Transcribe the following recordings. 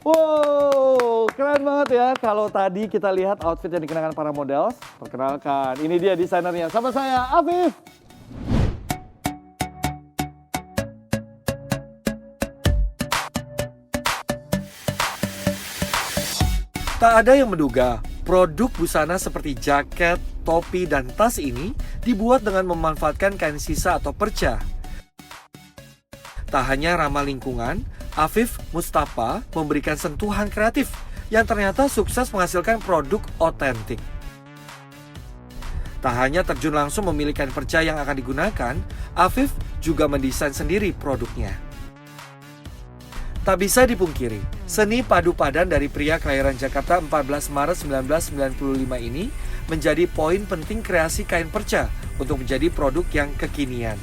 Wow, keren banget ya. Kalau tadi kita lihat outfit yang dikenakan para model, perkenalkan, ini dia desainernya. Sama saya, Afif. Tak ada yang menduga, produk busana seperti jaket, topi, dan tas ini dibuat dengan memanfaatkan kain sisa atau perca. Tak hanya ramah lingkungan, Afif Mustafa memberikan sentuhan kreatif yang ternyata sukses menghasilkan produk otentik. Tak hanya terjun langsung memilih kain perca yang akan digunakan, Afif juga mendesain sendiri produknya. Tak bisa dipungkiri, seni padu padan dari pria kelahiran Jakarta 14 Maret 1995 ini menjadi poin penting kreasi kain perca untuk menjadi produk yang kekinian.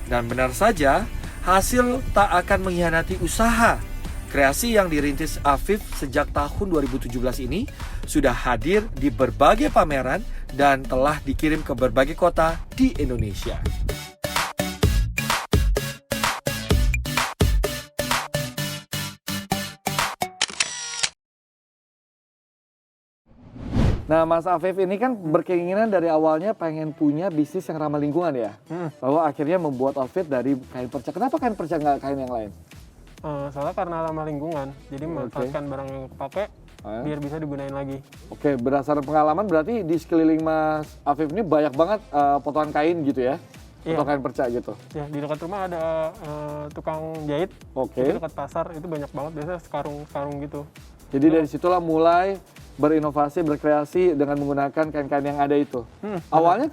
Dan benar saja, hasil tak akan mengkhianati usaha. Kreasi yang dirintis Afif sejak tahun 2017 ini sudah hadir di berbagai pameran dan telah dikirim ke berbagai kota di Indonesia. Nah, Mas Afif ini kan berkeinginan dari awalnya pengen punya bisnis yang ramah lingkungan ya. Bahwa akhirnya membuat outfit dari kain perca. Kenapa kain perca nggak kain yang lain? Soalnya karena ramah lingkungan, jadi memanfaatkan barang yang kepake biar bisa digunain lagi. Oke, berdasarkan pengalaman berarti di sekeliling Mas Afif ini banyak banget potongan kain gitu ya? Potongan kain perca gitu? Ya, di dekat rumah ada tukang jahit, di dekat pasar itu banyak banget, biasanya sekarung-sekarung gitu. Jadi dari situlah mulai berinovasi, berkreasi dengan menggunakan kain-kain yang ada itu. Awalnya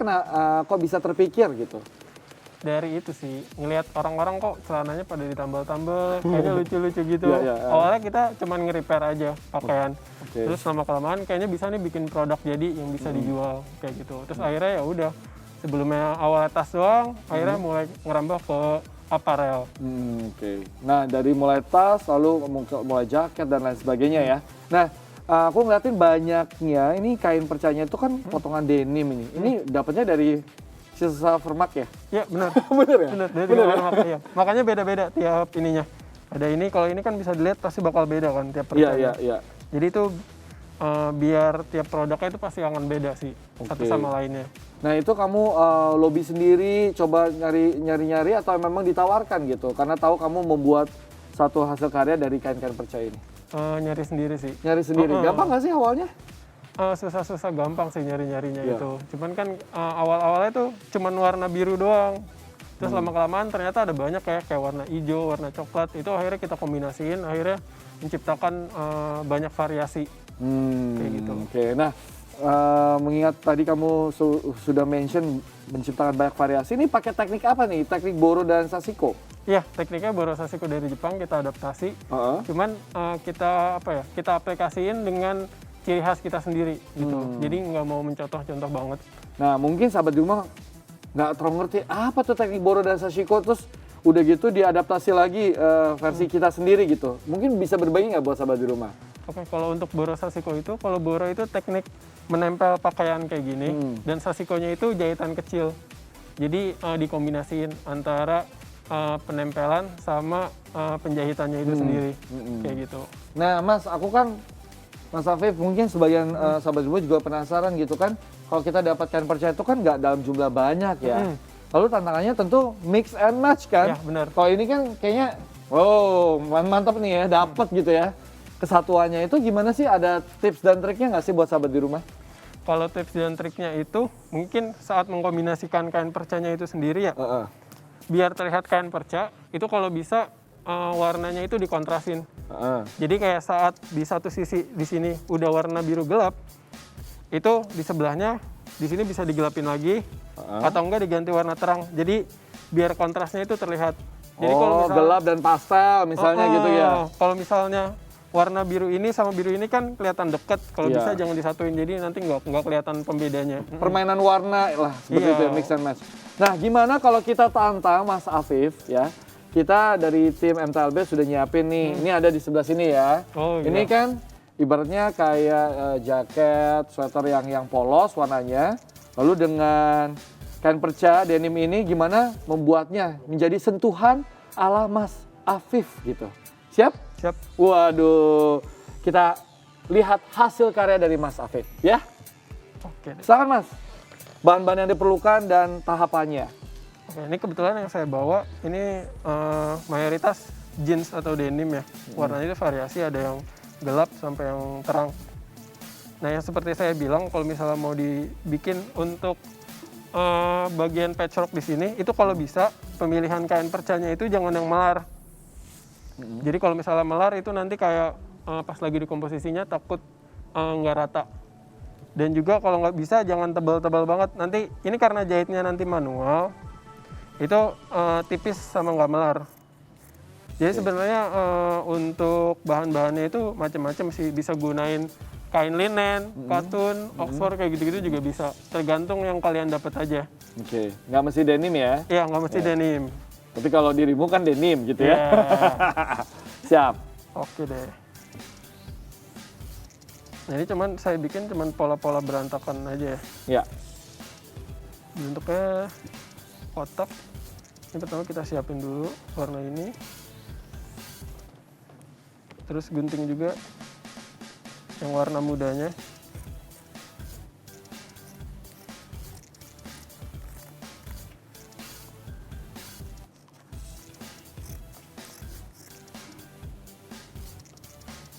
kok bisa terpikir gitu? Dari itu sih, ngelihat orang-orang kok celananya pada ditambal-tambal, kayaknya lucu-lucu gitu. Awalnya kita cuman nge-repair aja pakaian. Terus lama-kelamaan kayaknya bisa nih bikin produk jadi yang bisa dijual kayak gitu. Terus akhirnya ya udah, sebelumnya awalnya tas doang, akhirnya mulai ngerambah ke aparel. Nah, dari mulai tas, lalu mulai jaket dan lain sebagainya ya. Nah, aku ngeliatin banyaknya, ini kain percanya itu kan potongan denim ini. Ini dapatnya dari sisa Vermaak ya? Iya, benar. Bener ya? Benar, dari Vermaak ya. Makanya beda-beda tiap ininya. Ada ini, kalau ini kan bisa dilihat pasti bakal beda kan tiap percanya. Iya. Jadi itu biar tiap produknya itu pasti akan beda sih, satu sama lainnya. Nah, itu kamu lobby sendiri, coba nyari-nyari atau memang ditawarkan gitu? Karena tahu kamu membuat satu hasil karya dari kain-kain perca ini. Nyari sendiri sih. Nyari sendiri, gampang nggak sih awalnya? Susah-susah gampang sih nyari-nyarinya itu. Cuman kan awal-awalnya tuh cuman warna biru doang. Terus lama-kelamaan ternyata ada banyak kayak warna hijau, warna coklat. Itu akhirnya kita kombinasiin, akhirnya menciptakan banyak variasi. Kayak gitu. Nah, mengingat tadi kamu sudah mention menciptakan banyak variasi, ini pakai teknik apa nih? Teknik Boro dan Sashiko? Iya, tekniknya Boro Sashiko dari Jepang kita adaptasi. Cuman kita aplikasiin dengan ciri khas kita sendiri gitu. Jadi nggak mau mencontoh-contoh banget. Nah, mungkin sahabat di rumah nggak terlalu ngerti apa tuh teknik Boro dan Sashiko, terus udah gitu diadaptasi lagi versi kita sendiri gitu. Mungkin bisa berbagi nggak buat sahabat di rumah? Oke, kalau untuk Boro Sashiko itu, kalau Boro itu teknik menempel pakaian kayak gini, dan Sashikonya itu jahitan kecil. Jadi dikombinasiin antara penempelan sama penjahitannya itu sendiri, kayak gitu. Nah, Mas Afif, mungkin sebagian sahabat semua juga penasaran gitu kan, kalau kita dapatkan percaya itu kan nggak dalam jumlah banyak ya. Lalu tantangannya tentu mix and match kan. Ya, benar. Kalau ini kan kayaknya, wow, mantap nih ya, dapat gitu ya. Kesatuannya itu gimana sih? Ada tips dan triknya nggak sih buat sahabat di rumah? Kalau tips dan triknya itu, mungkin saat mengkombinasikan kain percanya itu sendiri ya, biar terlihat kain perca, itu kalau bisa warnanya itu dikontrasin. Jadi kayak saat di satu sisi di sini udah warna biru gelap, itu di sebelahnya di sini bisa digelapin lagi, atau enggak diganti warna terang. Jadi biar kontrasnya itu terlihat. Jadi kalau gelap dan pastel misalnya gitu ya. Kalau misalnya warna biru ini sama biru ini kan kelihatan deket. Kalau bisa jangan disatuin, jadi nanti nggak kelihatan pembedanya. Permainan warna lah seperti itu ya, mix and match. Nah, gimana kalau kita tantang Mas Afif ya? Kita dari tim MTLB sudah nyiapin nih. Ini ada di sebelah sini ya. Ini kan ibaratnya kayak jaket, sweater yang polos warnanya. Lalu dengan kain perca denim ini gimana membuatnya menjadi sentuhan ala Mas Afif gitu. Siap? Siap. Waduh, kita lihat hasil karya dari Mas Afif ya. Oke deh. Silakan Mas, bahan-bahan yang diperlukan dan tahapannya. Oke, ini kebetulan yang saya bawa ini mayoritas jeans atau denim ya. Warnanya itu variasi, ada yang gelap sampai yang terang. Nah, yang seperti saya bilang, kalau misalnya mau dibikin untuk bagian patchwork di sini, itu kalau bisa pemilihan kain percanya itu jangan yang melar. Jadi kalau misalnya melar itu nanti kayak pas lagi di komposisinya takut nggak rata. Dan juga kalau nggak bisa jangan tebal-tebal banget. Nanti ini karena jahitnya nanti manual, itu tipis sama nggak melar. Jadi sebenarnya untuk bahan-bahannya itu macam-macam sih. Bisa gunain kain linen, katun, oxford kayak gitu-gitu juga bisa. Tergantung yang kalian dapat aja. Oke, nggak mesti denim ya? Iya, nggak mesti denim. Tapi kalau dirimu kan denim gitu ya? Siap. Oke deh. Nah, ini saya bikin pola-pola berantakan aja ya. Ya. Bentuknya kotak. Ini pertama kita siapin dulu warna ini. Terus gunting juga yang warna mudanya.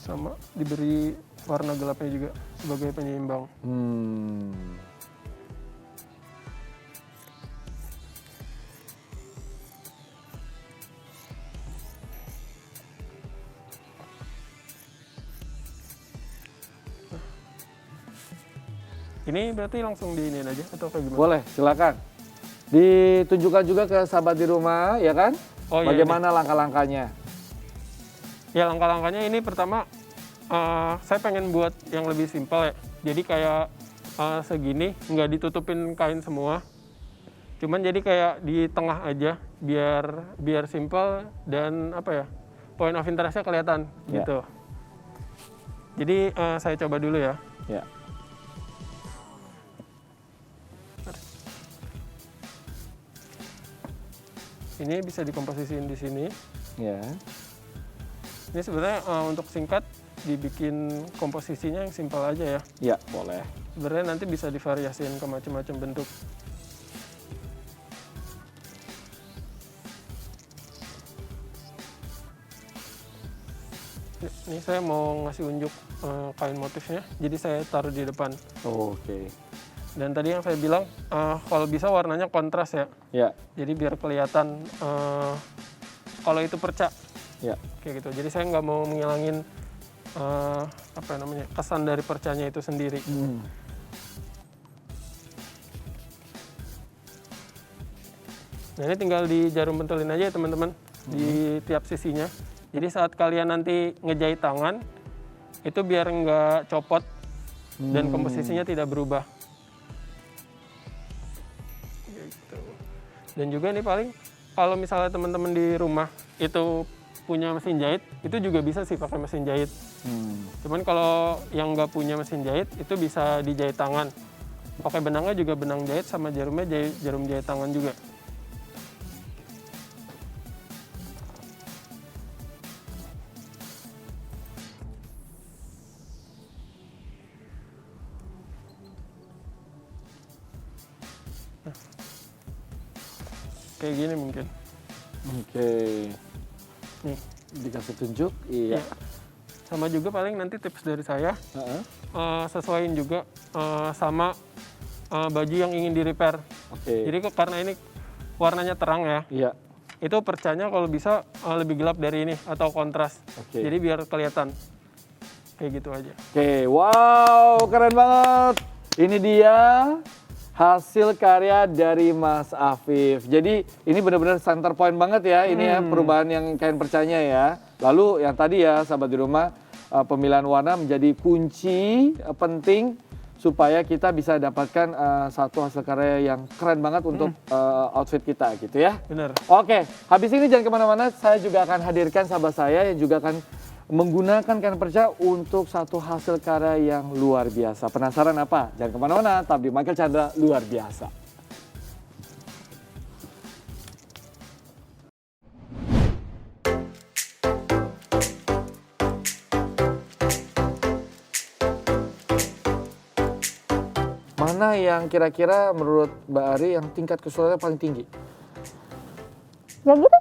Sama diberi warna gelapnya juga sebagai penyeimbang. Ini berarti langsung diinin aja atau kayak gimana? Boleh, silakan. Ditunjukkan juga ke sahabat di rumah, ya kan? Oh, iya, bagaimana langkah-langkahnya? Ya, langkah-langkahnya ini pertama saya pengen buat yang lebih simpel ya. Jadi kayak segini, nggak ditutupin kain semua. Cuman jadi kayak di tengah aja, biar simpel dan apa ya, point of interest-nya kelihatan gitu. Jadi saya coba dulu ya. Ya. Ini bisa dikomposisiin di sini. Ya. Ini sebenarnya untuk singkat dibikin komposisinya yang simpel aja ya. Ya, boleh. Sebenarnya nanti bisa divariasiin ke macam-macam bentuk. Ini saya mau ngasih unjuk kain motifnya, jadi saya taruh di depan. Oke. Dan tadi yang saya bilang, kalau bisa warnanya kontras ya. Ya. Jadi biar kelihatan kalau itu perca. Ya. Kayak gitu. Jadi saya nggak mau menghilangin kesan dari percanya itu sendiri. Nah, ini tinggal di jarum pentulin aja ya teman-teman, di tiap sisinya. Jadi saat kalian nanti ngejahit tangan, itu biar nggak copot dan komposisinya tidak berubah. Gitu. Dan juga nih paling, kalau misalnya teman-teman di rumah itu punya mesin jahit, itu juga bisa sih pakai mesin jahit. Cuman kalau yang nggak punya mesin jahit, itu bisa dijahit tangan. Pakai benangnya juga benang jahit, sama jarumnya jarum jahit tangan juga. Kayak gini mungkin. Oke. Nih. Dikasih tunjuk, iya. Sama juga paling nanti tips dari saya, sesuaiin juga sama baju yang ingin di repair. Oke. Jadi karena ini warnanya terang ya, Iya. itu percanya kalau bisa lebih gelap dari ini atau kontras. Oke. Jadi biar kelihatan. Kayak gitu aja. Oke, wow, keren banget. Ini dia hasil karya dari Mas Afif. Jadi ini benar-benar center point banget ya, ini ya perubahan yang kain percanya ya. Lalu yang tadi ya sahabat di rumah, pemilihan warna menjadi kunci penting supaya kita bisa dapatkan satu hasil karya yang keren banget untuk outfit kita gitu ya. Bener. Oke, habis ini jangan kemana-mana, saya juga akan hadirkan sahabat saya yang juga akan menggunakan kain perca untuk satu hasil karya yang luar biasa. Penasaran apa? Jangan kemana-mana, tetap di Michael Chandra Luar Biasa. Mana yang kira-kira menurut Mbak Ari yang tingkat kesulitannya paling tinggi? Ya gitu.